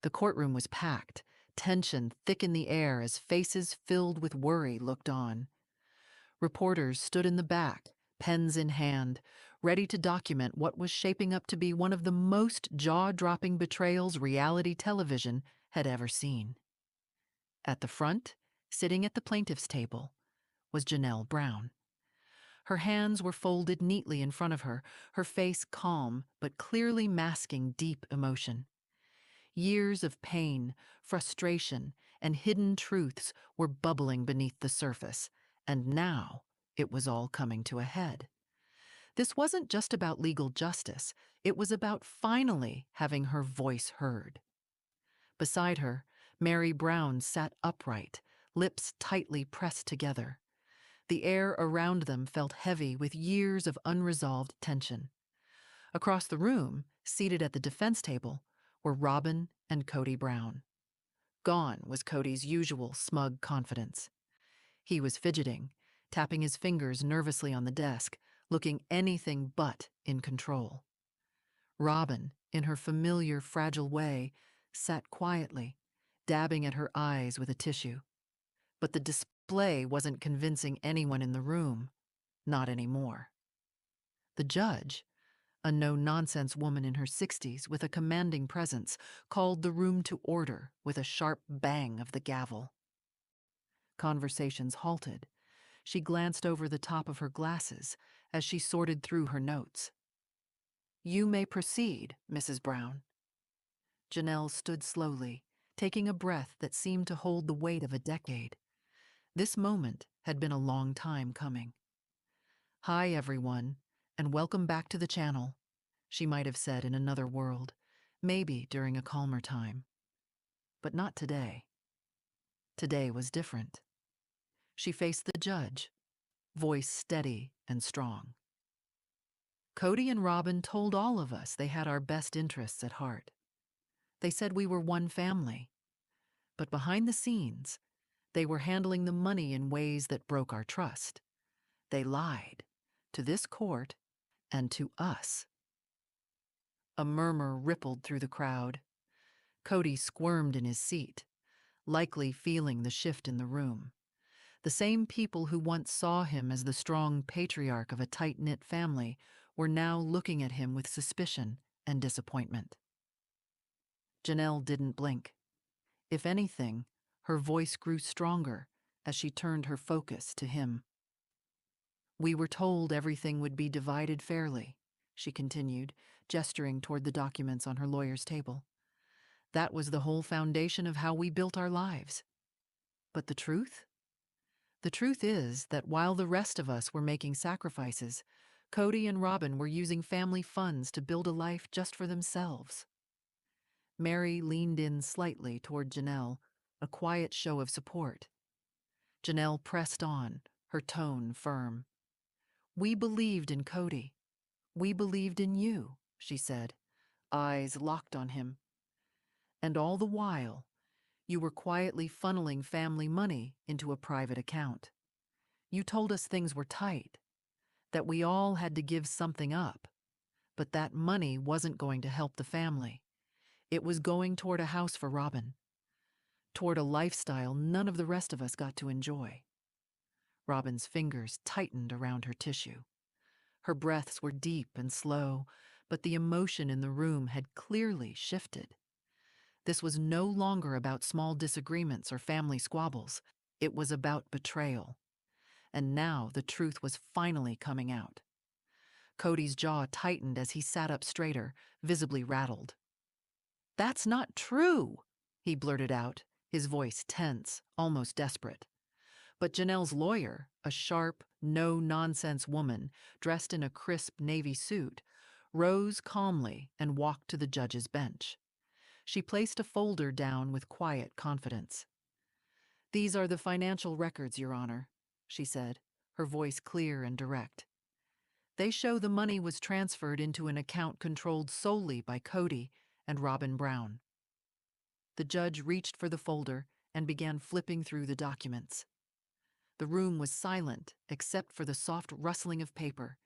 The courtroom was packed, tension thick in the air as faces filled with worry looked on. Reporters stood in the back, pens in hand, ready to document what was shaping up to be one of the most jaw-dropping betrayals reality television had ever seen. At the front, sitting at the plaintiff's table, was Janelle Brown. Her hands were folded neatly in front of her, her face calm but clearly masking deep emotion. Years of pain, frustration, and hidden truths were bubbling beneath the surface, and now it was all coming to a head. This wasn't just about legal justice, it was about finally having her voice heard. Beside her, Meri Brown sat upright, lips tightly pressed together. The air around them felt heavy with years of unresolved tension. Across the room, seated at the defense table, were Robyn and Kody Brown. Gone was Kody's usual smug confidence. He was fidgeting, tapping his fingers nervously on the desk, looking anything but in control. Robyn, in her familiar, fragile way, sat quietly, dabbing at her eyes with a tissue. But the display wasn't convincing anyone in the room, not anymore. The judge, a no-nonsense woman in her 60s with a commanding presence, called the room to order with a sharp bang of the gavel. Conversations halted. She glanced over the top of her glasses as she sorted through her notes. "You may proceed, Mrs. Brown." Janelle stood slowly, taking a breath that seemed to hold the weight of a decade. This moment had been a long time coming. "Hi, everyone, and welcome back to the channel," she might have said in another world, maybe during a calmer time. But not today. Today was different. She faced the judge, voice steady and strong. "Kody and Robyn told all of us they had our best interests at heart. They said we were one family. But behind the scenes, they were handling the money in ways that broke our trust. They lied to this court and to us." A murmur rippled through the crowd. Kody squirmed in his seat, likely feeling the shift in the room. The same people who once saw him as the strong patriarch of a tight-knit family were now looking at him with suspicion and disappointment. Janelle didn't blink. If anything, her voice grew stronger as she turned her focus to him. "We were told everything would be divided fairly," she continued, gesturing toward the documents on her lawyer's table. "That was the whole foundation of how we built our lives. But the truth? The truth is that while the rest of us were making sacrifices, Kody and Robyn were using family funds to build a life just for themselves." Meri leaned in slightly toward Janelle, a quiet show of support. Janelle pressed on, her tone firm. "We believed in Kody. We believed in you," she said, eyes locked on him. "And all the while, you were quietly funneling family money into a private account. You told us things were tight, that we all had to give something up, but that money wasn't going to help the family. It was going toward a house for Robyn, toward a lifestyle none of the rest of us got to enjoy." Robyn's fingers tightened around her tissue. Her breaths were deep and slow, but the emotion in the room had clearly shifted. This was no longer about small disagreements or family squabbles. It was about betrayal. And now the truth was finally coming out. Kody's jaw tightened as he sat up straighter, visibly rattled. "That's not true," he blurted out, his voice tense, almost desperate. But Janelle's lawyer, a sharp, no-nonsense woman dressed in a crisp navy suit, rose calmly and walked to the judge's bench. She placed a folder down with quiet confidence. "These are the financial records, Your Honor," she said, her voice clear and direct. "They show the money was transferred into an account controlled solely by Kody and Robyn Brown." The judge reached for the folder and began flipping through the documents. The room was silent except for the soft rustling of paper.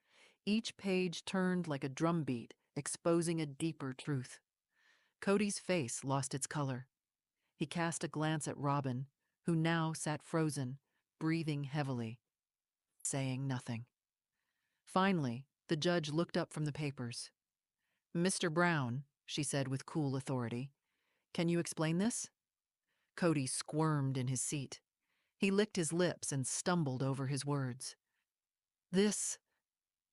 Each page turned like a drumbeat, exposing a deeper truth. Cody's face lost its color. He cast a glance at Robyn, who now sat frozen, breathing heavily, saying nothing. Finally, the judge looked up from the papers. "Mr. Brown," she said with cool authority, "can you explain this?" Kody squirmed in his seat. He licked his lips and stumbled over his words. This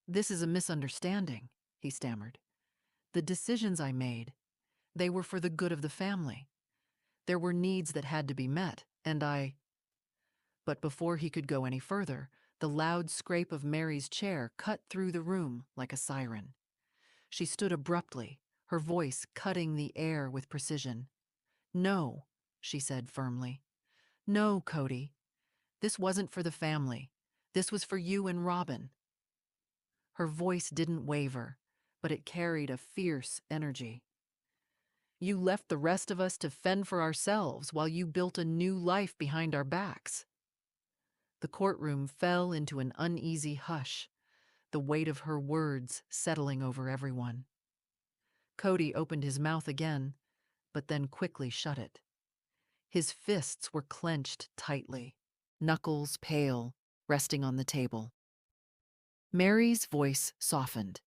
is a misunderstanding," he stammered. "The decisions I made, they were for the good of the family. There were needs that had to be met, and I—" But before he could go any further, the loud scrape of Meri's chair cut through the room like a siren. She stood abruptly, her voice cutting the air with precision. "No," she said firmly. "No, Kody. This wasn't for the family. This was for you and Robyn." Her voice didn't waver, but it carried a fierce energy. "You left the rest of us to fend for ourselves while you built a new life behind our backs." The courtroom fell into an uneasy hush, the weight of her words settling over everyone. Kody opened his mouth again, but then quickly shut it. His fists were clenched tightly, knuckles pale, resting on the table. Meri's voice softened,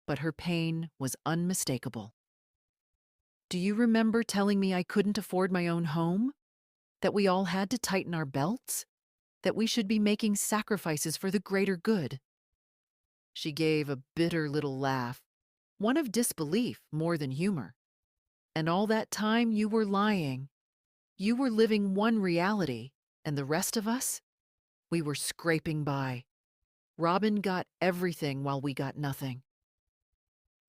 but her pain was unmistakable. "Do you remember telling me I couldn't afford my own home? That we all had to tighten our belts? That we should be making sacrifices for the greater good?" She gave a bitter little laugh, one of disbelief more than humor. "And all that time you were lying. You were living one reality, and the rest of us? We were scraping by. Robyn got everything while we got nothing."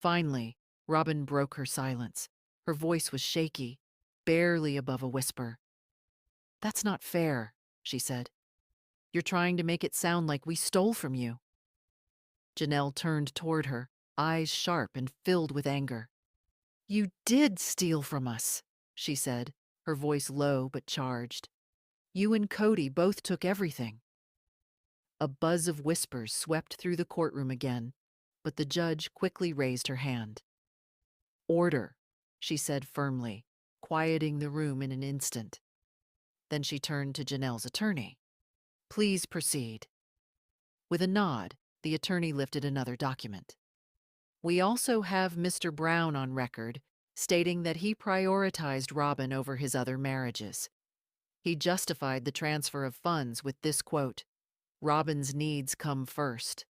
Finally, Robyn broke her silence. Her voice was shaky, barely above a whisper. "That's not fair," she said. "You're trying to make it sound like we stole from you." Janelle turned toward her, eyes sharp and filled with anger. "You did steal from us," she said, her voice low but charged. "You and Kody both took everything." A buzz of whispers swept through the courtroom again, but the judge quickly raised her hand. "Order," she said firmly, quieting the room in an instant. Then she turned to Janelle's attorney. "Please proceed." With a nod, the attorney lifted another document. "We also have Mr. Brown on record, stating that he prioritized Robyn over his other marriages. He justified the transfer of funds with this quote, 'Robyn's needs come first.'"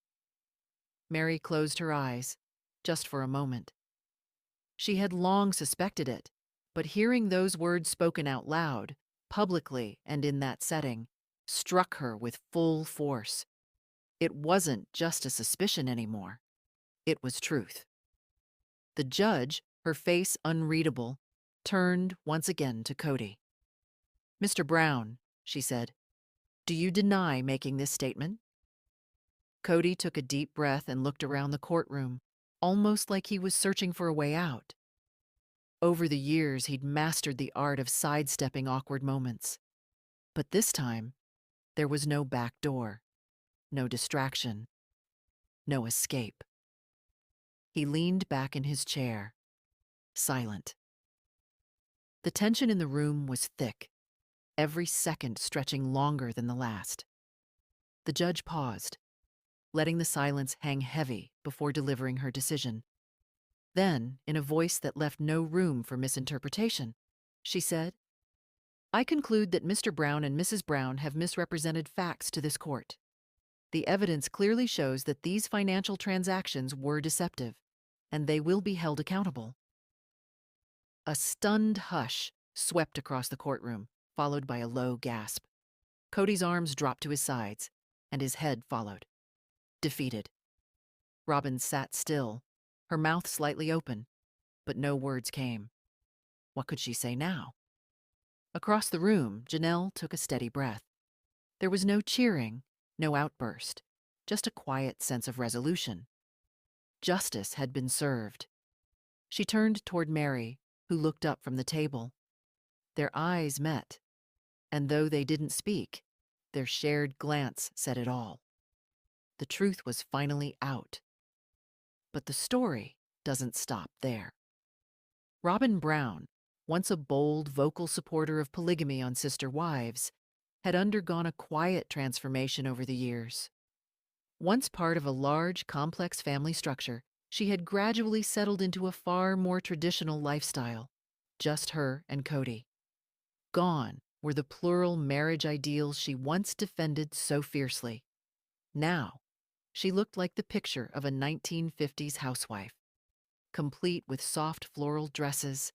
Meri closed her eyes, just for a moment. She had long suspected it, but hearing those words spoken out loud, publicly and in that setting, struck her with full force. It wasn't just a suspicion anymore. It was truth. The judge, her face unreadable, turned once again to Kody. "Mr. Brown," she said, "do you deny making this statement?" Kody took a deep breath and looked around the courtroom, almost like he was searching for a way out. Over the years, he'd mastered the art of sidestepping awkward moments. But this time, there was no back door, no distraction, no escape. He leaned back in his chair, silent. The tension in the room was thick, every second stretching longer than the last. The judge paused, letting the silence hang heavy before delivering her decision. Then, in a voice that left no room for misinterpretation, she said, "I conclude that Mr. Brown and Mrs. Brown have misrepresented facts to this court. The evidence clearly shows that these financial transactions were deceptive, and they will be held accountable." A stunned hush swept across the courtroom, followed by a low gasp. Kody's arms dropped to his sides, and his head followed. Defeated. Robyn sat still, her mouth slightly open, but no words came. What could she say now? Across the room, Janelle took a steady breath. There was no cheering, no outburst, just a quiet sense of resolution. Justice had been served. She turned toward Meri, who looked up from the table. Their eyes met, and though they didn't speak, their shared glance said it all. The truth was finally out. But the story doesn't stop there. Robyn Brown, once a bold, vocal supporter of polygamy on Sister Wives, had undergone a quiet transformation over the years. Once part of a large, complex family structure, she had gradually settled into a far more traditional lifestyle, just her and Kody. Gone were the plural marriage ideals she once defended so fiercely. Now, she looked like the picture of a 1950s housewife, complete with soft floral dresses,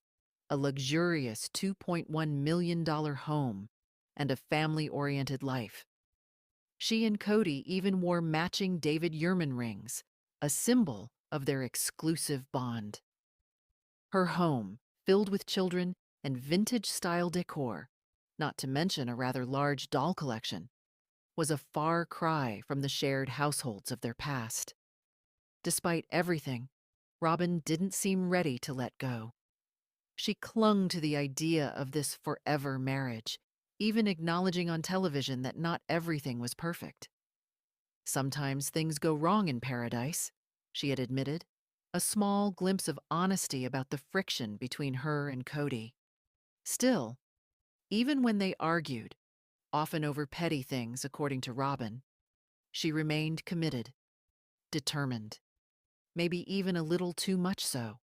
a luxurious $2.1 million home, and a family-oriented life. She and Kody even wore matching David Yurman rings, a symbol of their exclusive bond. Her home, filled with children and vintage-style decor, not to mention a rather large doll collection, was a far cry from the shared households of their past. Despite everything, Robyn didn't seem ready to let go. She clung to the idea of this forever marriage, even acknowledging on television that not everything was perfect. Sometimes things go wrong in paradise, she had admitted, a small glimpse of honesty about the friction between her and Kody. Still, even when they argued, often over petty things according to Robyn, she remained committed, determined, maybe even a little too much so.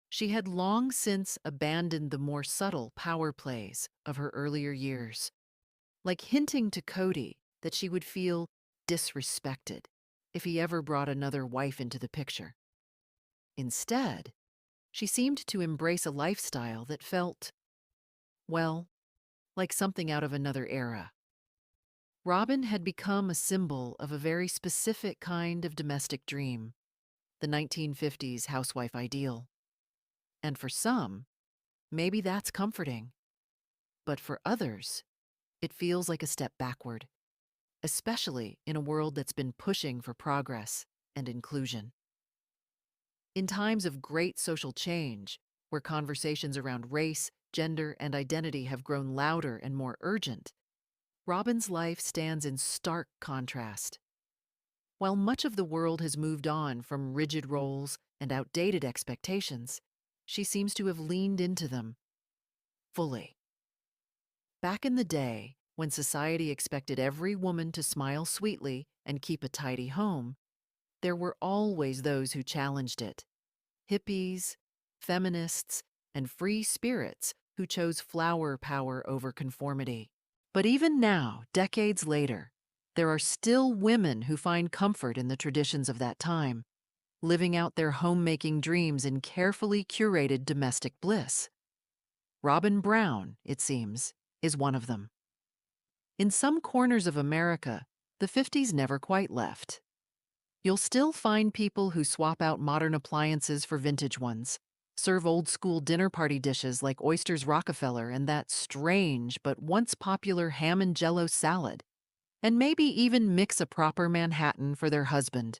She had long since abandoned the more subtle power plays of her earlier years, like hinting to Kody that she would feel disrespected if he ever brought another wife into the picture. Instead, she seemed to embrace a lifestyle that felt, well, like something out of another era. Robyn had become a symbol of a very specific kind of domestic dream, the 1950s housewife ideal. And for some, maybe that's comforting. But for others, it feels like a step backward, especially in a world that's been pushing for progress and inclusion. In times of great social change, where conversations around race, gender, and identity have grown louder and more urgent, Robyn's life stands in stark contrast. While much of the world has moved on from rigid roles and outdated expectations, she seems to have leaned into them fully. Back in the day, when society expected every woman to smile sweetly and keep a tidy home, there were always those who challenged it. Hippies, feminists, and free spirits who chose flower power over conformity. But even now, decades later, there are still women who find comfort in the traditions of that time, living out their homemaking dreams in carefully curated domestic bliss. Robyn Brown, it seems, is one of them. In some corners of America, the 50s never quite left. You'll still find people who swap out modern appliances for vintage ones, serve old-school dinner party dishes like oysters Rockefeller and that strange but once popular ham and jello salad, and maybe even mix a proper Manhattan for their husband,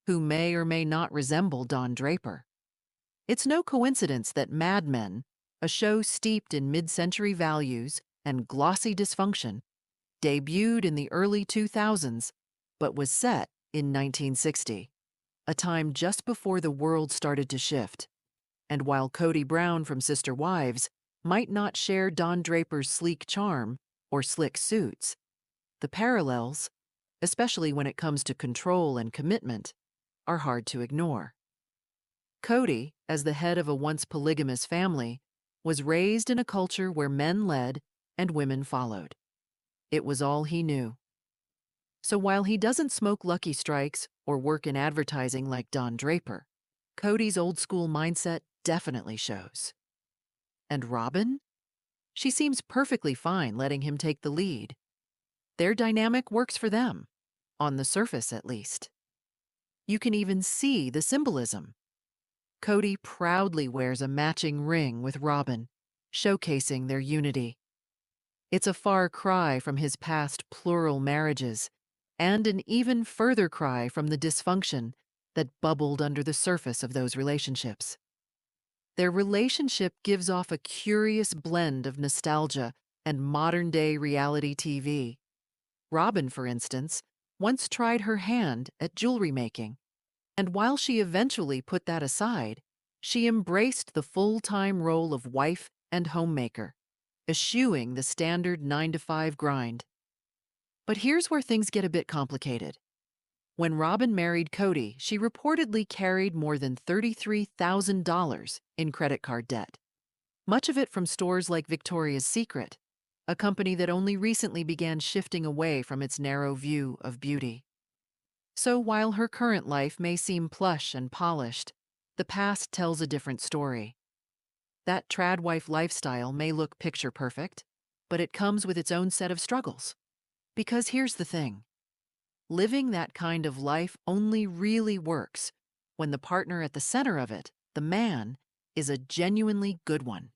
who may or may not resemble Don Draper. It's no coincidence that Mad Men, a show steeped in mid-century values and glossy dysfunction, debuted in the early 2000s, but was set in 1960, a time just before the world started to shift. And while Kody Brown from Sister Wives might not share Don Draper's sleek charm or slick suits, the parallels, especially when it comes to control and commitment, are hard to ignore. Kody, as the head of a once polygamous family, was raised in a culture where men led and women followed. It was all he knew. So while he doesn't smoke Lucky Strikes or work in advertising like Don Draper, Kody's old-school mindset definitely shows. And Robyn? She seems perfectly fine letting him take the lead. Their dynamic works for them, on the surface at least. You can even see the symbolism. Kody proudly wears a matching ring with Robyn, showcasing their unity. It's a far cry from his past plural marriages, and an even further cry from the dysfunction that bubbled under the surface of those relationships. Their relationship gives off a curious blend of nostalgia and modern-day reality TV. Robyn, for instance, once tried her hand at jewelry making, and while she eventually put that aside, She embraced the full-time role of wife and homemaker, eschewing the standard 9-to-5 grind. But here's where things get a bit complicated. When Robyn married Kody, she reportedly carried more than $33,000 in credit card debt, much of it from stores like Victoria's Secret, a company that only recently began shifting away from its narrow view of beauty. So while her current life may seem plush and polished, the past tells a different story. That trad wife lifestyle may look picture perfect, but it comes with its own set of struggles. Because here's the thing. Living that kind of life only really works when the partner at the center of it, the man, is a genuinely good one.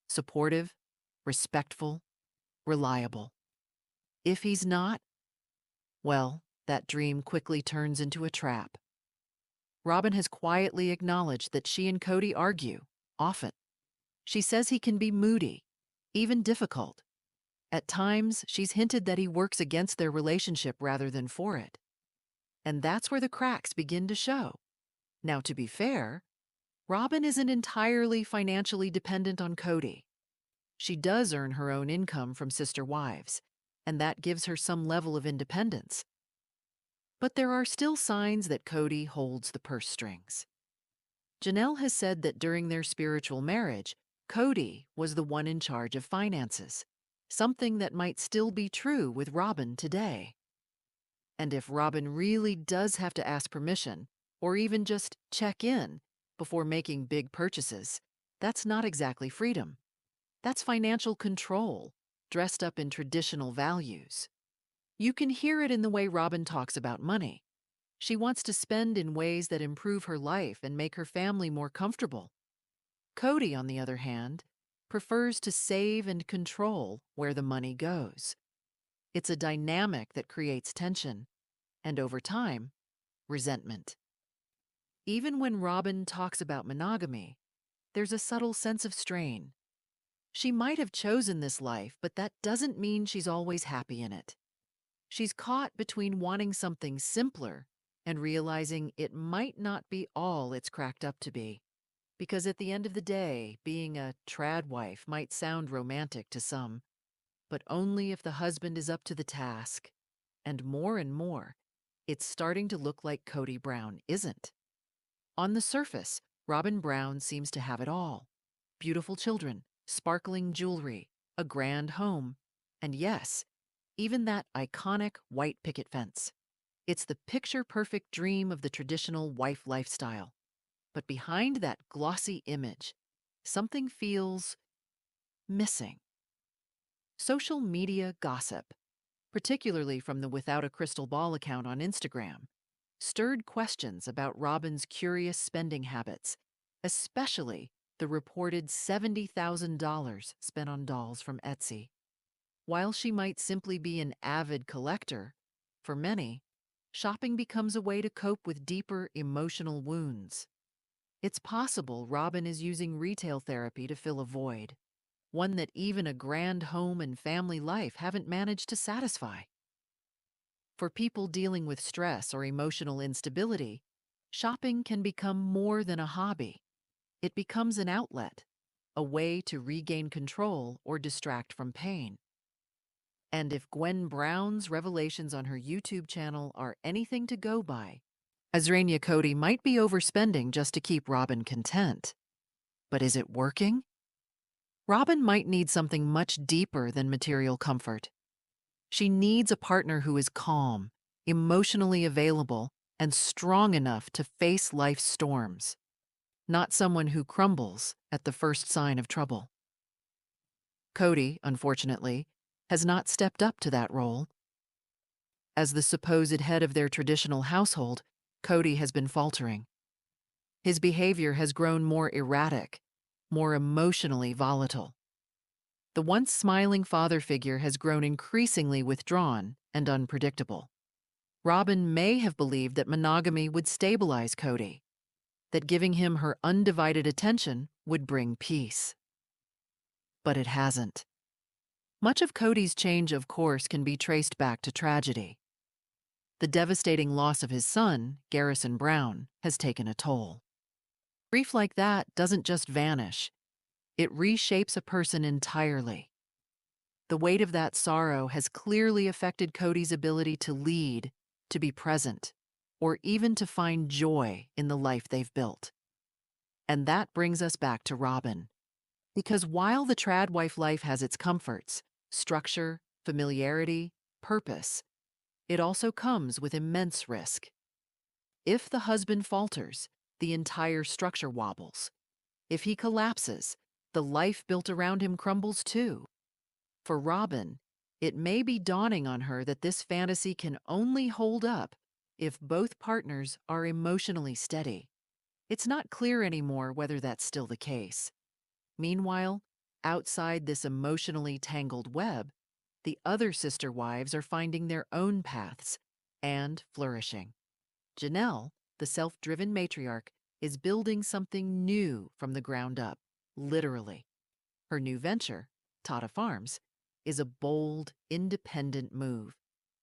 Supportive, respectful, reliable. If he's not, well, that dream quickly turns into a trap. Robyn has quietly acknowledged that she and Kody argue, often. She says he can be moody, even difficult. At times, she's hinted that he works against their relationship rather than for it. And that's where the cracks begin to show. Now, to be fair, Robyn isn't entirely financially dependent on Kody. She does earn her own income from sister wives, and that gives her some level of independence. But there are still signs that Kody holds the purse strings. Janelle has said that during their spiritual marriage, Kody was the one in charge of finances, something that might still be true with Robyn today. And if Robyn really does have to ask permission, or even just check in before making big purchases, that's not exactly freedom. That's financial control, dressed up in traditional values. You can hear it in the way Robyn talks about money. She wants to spend in ways that improve her life and make her family more comfortable. Kody, on the other hand, prefers to save and control where the money goes. It's a dynamic that creates tension, and over time, resentment. Even when Robyn talks about monogamy, there's a subtle sense of strain. She might have chosen this life, but that doesn't mean she's always happy in it. She's caught between wanting something simpler and realizing it might not be all it's cracked up to be. Because at the end of the day, being a trad wife might sound romantic to some, but only if the husband is up to the task. And more, it's starting to look like Kody Brown isn't. On the surface, Robyn Brown seems to have it all. Beautiful children, sparkling jewelry, a grand home, and yes, even that iconic white picket fence. It's the picture-perfect dream of the traditional wife lifestyle. But behind that glossy image, something feels missing. Social media gossip, particularly from the Without a Crystal Ball account on Instagram, stirred questions about Robyn's curious spending habits, especially the reported $70,000 spent on dolls from Etsy. While she might simply be an avid collector, for many, shopping becomes a way to cope with deeper emotional wounds. It's possible Robyn is using retail therapy to fill a void, one that even a grand home and family life haven't managed to satisfy. For people dealing with stress or emotional instability, shopping can become more than a hobby. It becomes an outlet, a way to regain control or distract from pain. And if Gwen Brown's revelations on her YouTube channel are anything to go by, Meri Kody might be overspending just to keep Robyn content. But is it working? Robyn might need something much deeper than material comfort. She needs a partner who is calm, emotionally available, and strong enough to face life's storms, not someone who crumbles at the first sign of trouble. Kody, unfortunately, has not stepped up to that role. As the supposed head of their traditional household, Kody has been faltering. His behavior has grown more erratic, more emotionally volatile. The once smiling father figure has grown increasingly withdrawn and unpredictable. Robyn may have believed that monogamy would stabilize Kody, that giving him her undivided attention would bring peace. But it hasn't. Much of Kody's change of course can be traced back to tragedy. The devastating loss of his son, Garrison Brown, has taken a toll. Grief like that doesn't just vanish, it reshapes a person entirely. The weight of that sorrow has clearly affected Kody's ability to lead, to be present, or even to find joy in the life they've built. And that brings us back to Robyn. Because while the trad wife life has its comforts, structure, familiarity, purpose, it also comes with immense risk. If the husband falters, the entire structure wobbles. If he collapses, the life built around him crumbles too. For Robyn, it may be dawning on her that this fantasy can only hold up if both partners are emotionally steady. It's not clear anymore whether that's still the case. Meanwhile, outside this emotionally tangled web, the other sister wives are finding their own paths and flourishing. Janelle, the self-driven matriarch, is building something new from the ground up, literally. Her new venture, Tata Farms, is a bold, independent move.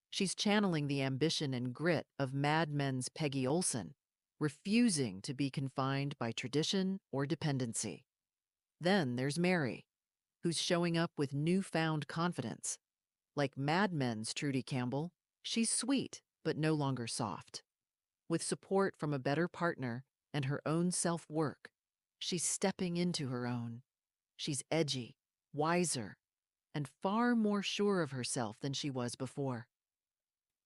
She's channeling the ambition and grit of Mad Men's Peggy Olson, refusing to be confined by tradition or dependency. Then there's Meri, who's showing up with newfound confidence. Like Mad Men's Trudy Campbell, she's sweet but no longer soft. With support from a better partner and her own self-work, she's stepping into her own. She's edgy, wiser, and far more sure of herself than she was before.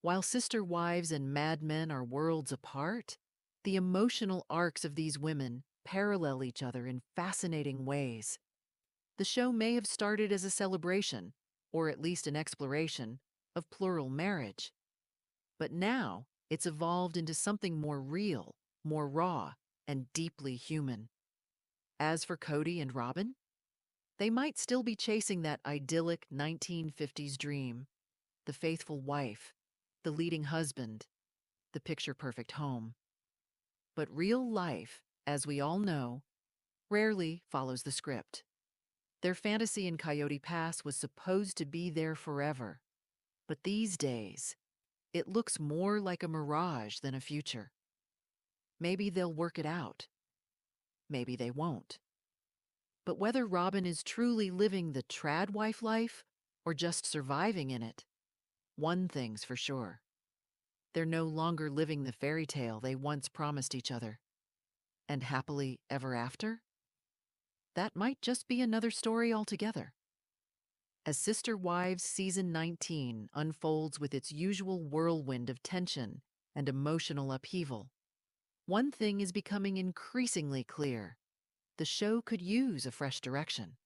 While Sister Wives and Mad Men are worlds apart, the emotional arcs of these women parallel each other in fascinating ways. The show may have started as a celebration, or at least an exploration, of plural marriage. But now it's evolved into something more real, more raw, and deeply human. As for Kody and Robyn, they might still be chasing that idyllic 1950s dream, the faithful wife, the leading husband, the picture-perfect home. But real life, as we all know, rarely follows the script. Their fantasy in Coyote Pass was supposed to be there forever. But these days, it looks more like a mirage than a future. Maybe they'll work it out. Maybe they won't. But whether Robyn is truly living the trad wife life or just surviving in it, one thing's for sure. They're no longer living the fairy tale they once promised each other. And happily ever after? That might just be another story altogether. As Sister Wives Season 19 unfolds with its usual whirlwind of tension and emotional upheaval, one thing is becoming increasingly clear. The show could use a fresh direction.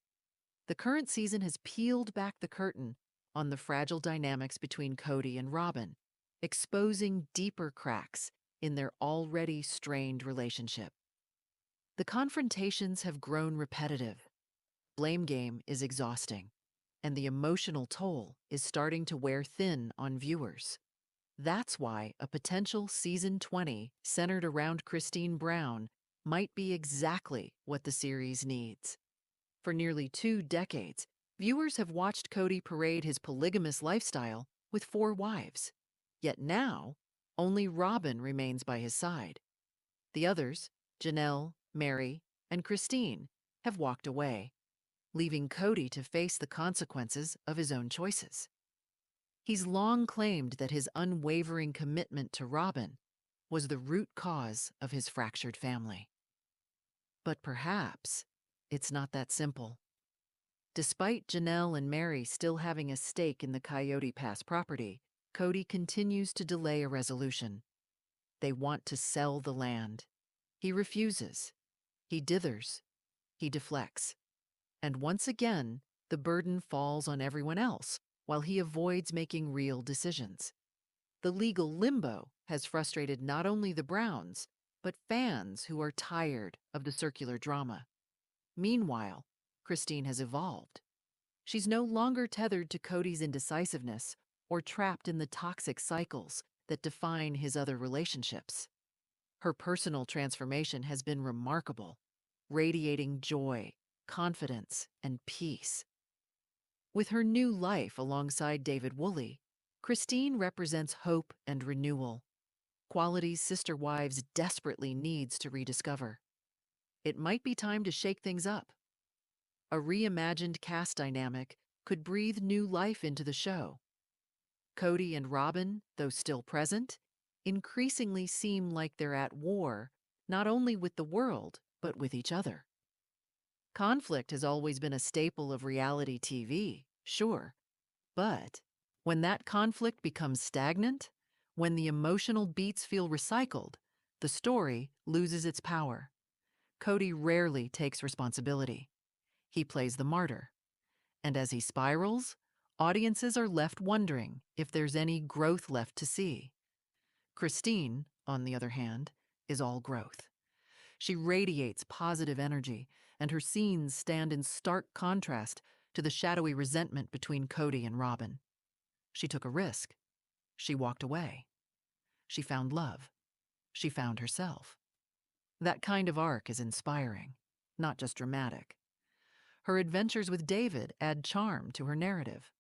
The current season has peeled back the curtain on the fragile dynamics between Kody and Robyn, exposing deeper cracks in their already strained relationship. The confrontations have grown repetitive. Blame game is exhausting, and the emotional toll is starting to wear thin on viewers. That's why a potential Season 20 centered around Christine Brown might be exactly what the series needs. For nearly 2 decades, viewers have watched Kody parade his polygamous lifestyle with 4 wives. Yet now, only Robyn remains by his side. The others, Janelle, Meri, and Christine, have walked away, leaving Kody to face the consequences of his own choices. He's long claimed that his unwavering commitment to Robyn was the root cause of his fractured family. But perhaps it's not that simple. Despite Janelle and Meri still having a stake in the Coyote Pass property, Kody continues to delay a resolution. They want to sell the land. He refuses. He dithers. He deflects. And once again, the burden falls on everyone else, while he avoids making real decisions. The legal limbo has frustrated not only the Browns, but fans who are tired of the circular drama. Meanwhile, Christine has evolved. She's no longer tethered to Kody's indecisiveness or trapped in the toxic cycles that define his other relationships. Her personal transformation has been remarkable, radiating joy, confidence, and peace. With her new life alongside David Woolley, Christine represents hope and renewal, qualities Sister Wives desperately needs to rediscover. It might be time to shake things up. A reimagined cast dynamic could breathe new life into the show. Kody and Robyn, though still present, increasingly seem like they're at war, not only with the world, but with each other. Conflict has always been a staple of reality TV, sure, but when that conflict becomes stagnant, when the emotional beats feel recycled, the story loses its power. Kody rarely takes responsibility. He plays the martyr. And as he spirals, audiences are left wondering if there's any growth left to see. Christine, on the other hand, is all growth. She radiates positive energy, and her scenes stand in stark contrast to the shadowy resentment between Kody and Robyn. She took a risk. She walked away. She found love. She found herself. That kind of arc is inspiring, not just dramatic. Her adventures with David add charm to her narrative.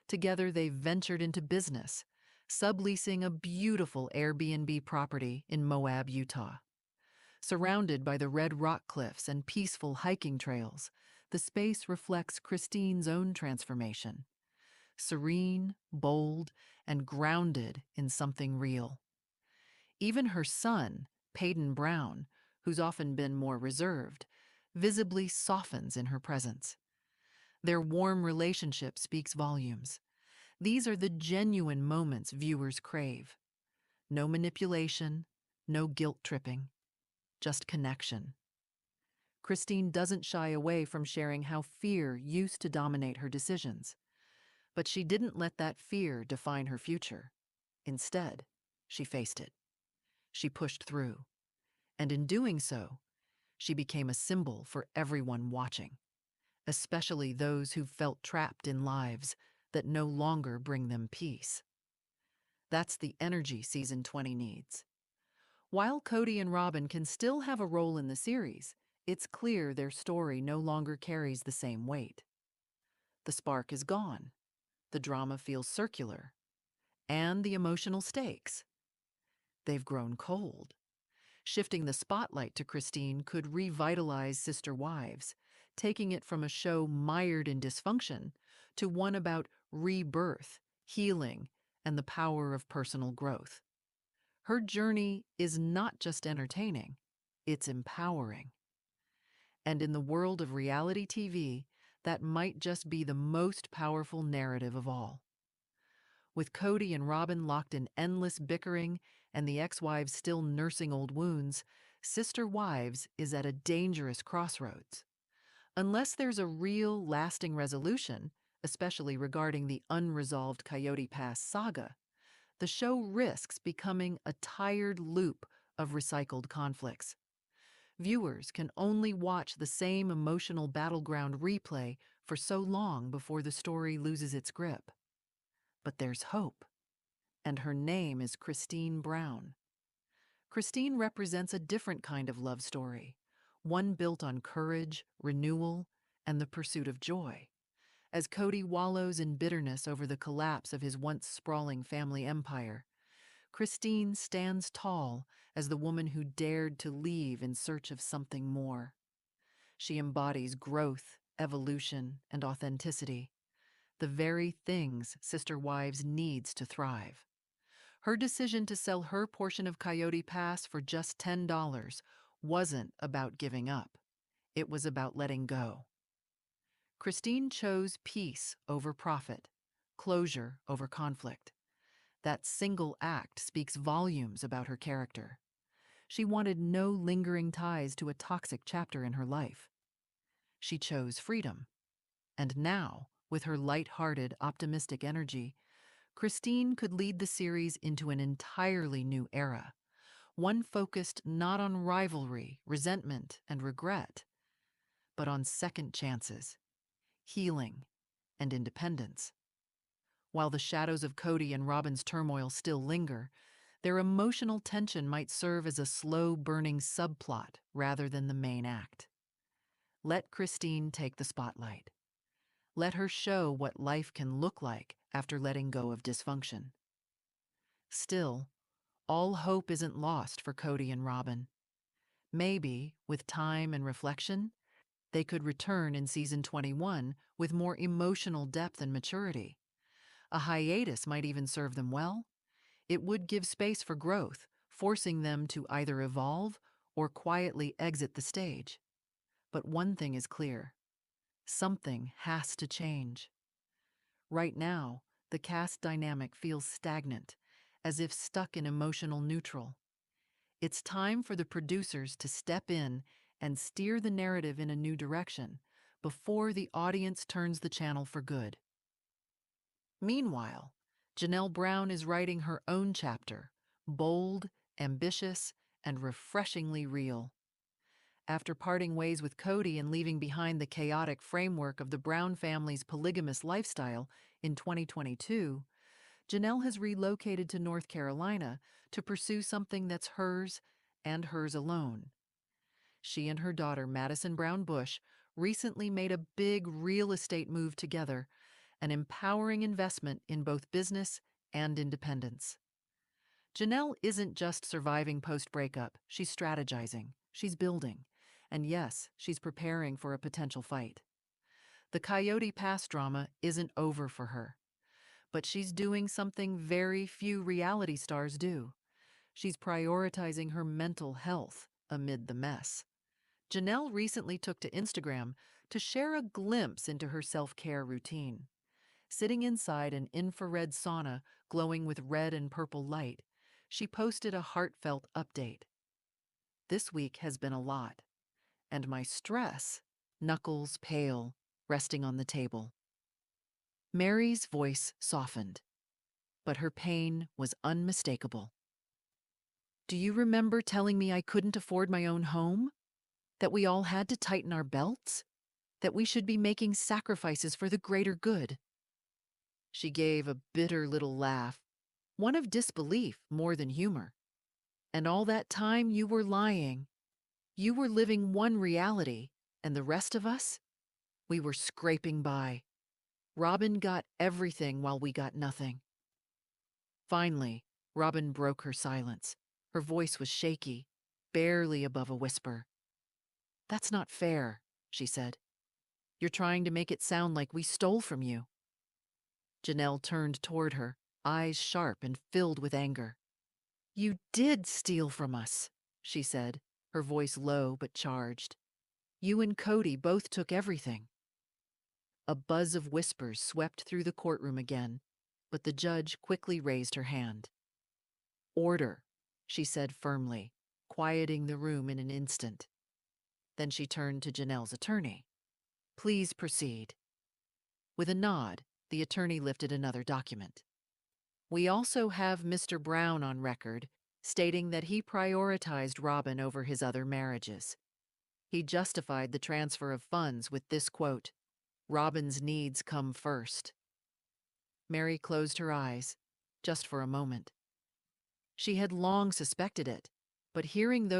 Together, they've ventured into business, subleasing a beautiful Airbnb property in Moab, Utah. Surrounded by the red rock cliffs and peaceful hiking trails, the space reflects Christine's own transformation. Serene, bold, and grounded in something real. Even her son, Peyton Brown, who's often been more reserved, visibly softens in her presence. Their warm relationship speaks volumes. These are the genuine moments viewers crave. No manipulation, no guilt-tripping, just connection. Christine doesn't shy away from sharing how fear used to dominate her decisions. But she didn't let that fear define her future. Instead, she faced it. She pushed through. And in doing so, she became a symbol for everyone watching, especially those who felt trapped in lives that no longer bring them peace. That's the energy Season 20 needs. While Kody and Robyn can still have a role in the series, it's clear their story no longer carries the same weight. The spark is gone. The drama feels circular. And the emotional stakes. They've grown cold. Shifting the spotlight to Christine could revitalize Sister Wives, taking it from a show mired in dysfunction to one about rebirth, healing, and the power of personal growth. Her journey is not just entertaining, it's empowering. And in the world of reality TV, that might just be the most powerful narrative of all. With Kody and Robyn locked in endless bickering and the ex-wives still nursing old wounds, Sister Wives is at a dangerous crossroads. Unless there's a real, lasting resolution, especially regarding the unresolved Coyote Pass saga, the show risks becoming a tired loop of recycled conflicts. Viewers can only watch the same emotional battleground replay for so long before the story loses its grip. But there's hope, and her name is Christine Brown. Christine represents a different kind of love story, one built on courage, renewal, and the pursuit of joy. As Kody wallows in bitterness over the collapse of his once sprawling family empire, Christine stands tall as the woman who dared to leave in search of something more. She embodies growth, evolution, and authenticity, the very things Sister Wives needs to thrive. Her decision to sell her portion of Coyote Pass for just $10 wasn't about giving up. It was about letting go. Christine chose peace over profit, closure over conflict. That single act speaks volumes about her character. She wanted no lingering ties to a toxic chapter in her life. She chose freedom. And now, with her light-hearted, optimistic energy, Christine could lead the series into an entirely new era, one focused not on rivalry, resentment, and regret, but on second chances, healing, and independence. While the shadows of Kody and Robyn's turmoil still linger, their emotional tension might serve as a slow-burning subplot rather than the main act. Let Christine take the spotlight. Let her show what life can look like after letting go of dysfunction. Still, all hope isn't lost for Kody and Robyn. Maybe, with time and reflection, they could return in season 21 with more emotional depth and maturity. A hiatus might even serve them well. It would give space for growth, forcing them to either evolve or quietly exit the stage. But one thing is clear: something has to change. Right now, the cast dynamic feels stagnant, as if stuck in emotional neutral. It's time for the producers to step in and steer the narrative in a new direction before the audience turns the channel for good. Meanwhile, Janelle Brown is writing her own chapter, bold, ambitious, and refreshingly real. After parting ways with Kody and leaving behind the chaotic framework of the Brown family's polygamous lifestyle in 2022, Janelle has relocated to North Carolina to pursue something that's hers and hers alone. She and her daughter, Madison Brown Bush, recently made a big real estate move together, an empowering investment in both business and independence. Janelle isn't just surviving post-breakup, she's strategizing, she's building, and yes, she's preparing for a potential fight. The Coyote Pass drama isn't over for her, but she's doing something very few reality stars do. She's prioritizing her mental health amid the mess. Janelle recently took to Instagram to share a glimpse into her self-care routine. Sitting inside an infrared sauna glowing with red and purple light, she posted a heartfelt update. "This week has been a lot, and my stress," knuckles pale, resting on the table. Meri's voice softened, but her pain was unmistakable. "Do you remember telling me I couldn't afford my own home? That we all had to tighten our belts? That we should be making sacrifices for the greater good?" She gave a bitter little laugh, one of disbelief more than humor. "And all that time you were lying. You were living one reality, and the rest of us? We were scraping by. Robyn got everything while we got nothing." Finally, Robyn broke her silence. Her voice was shaky, barely above a whisper. "That's not fair," she said. "You're trying to make it sound like we stole from you." Janelle turned toward her, eyes sharp and filled with anger. "You did steal from us," she said, her voice low but charged. "You and Kody both took everything." A buzz of whispers swept through the courtroom again, but the judge quickly raised her hand. "Order," she said firmly, quieting the room in an instant. Then she turned to Janelle's attorney. "Please proceed." With a nod, the attorney lifted another document. "We also have Mr. Brown on record, stating that he prioritized Robyn over his other marriages. He justified the transfer of funds with this quote, 'Robyn's needs come first.'" Meri closed her eyes, just for a moment. She had long suspected it, but hearing those